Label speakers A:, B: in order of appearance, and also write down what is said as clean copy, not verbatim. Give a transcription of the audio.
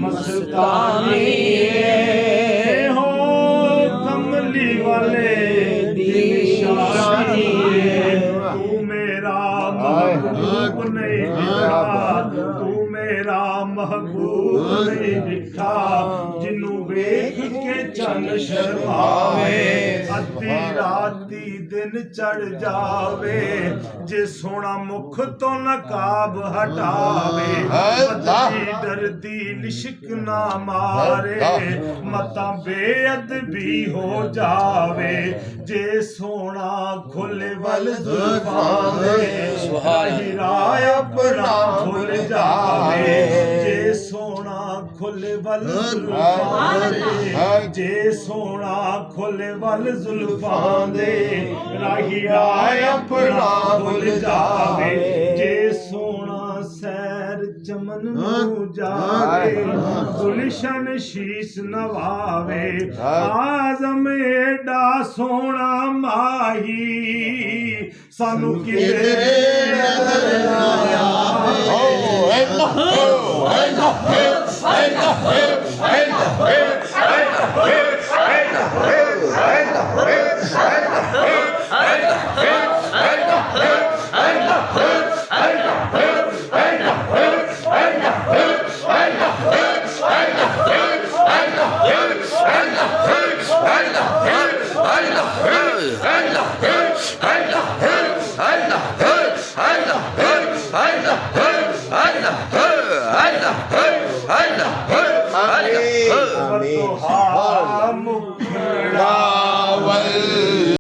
A: मस्तानी हो कमली वाले दी निशानी तू मेरा महबूब नहीं दिखा तू मेरा महबूब नहीं दिखा जिन्नू वेख के चन शर्मावे अद्धी राती दिन चढ़ जावे जे सोना मुख तो नकाब हटावे डरदी लिशक ना मारे मता बेअदबी हो जावे जे सोना खुले वल जुल्फां हिराय अपना खुल जावे जे सोना खुले वल जुल्फां जे सोना खुले वल जुल्फां दे राहिराय अपना खुल जावे जे सोना सैर चमन नू जावे गुलशन शीश नवावे आजम एडा सोना माही सानू किते नजर ना मुखड़ा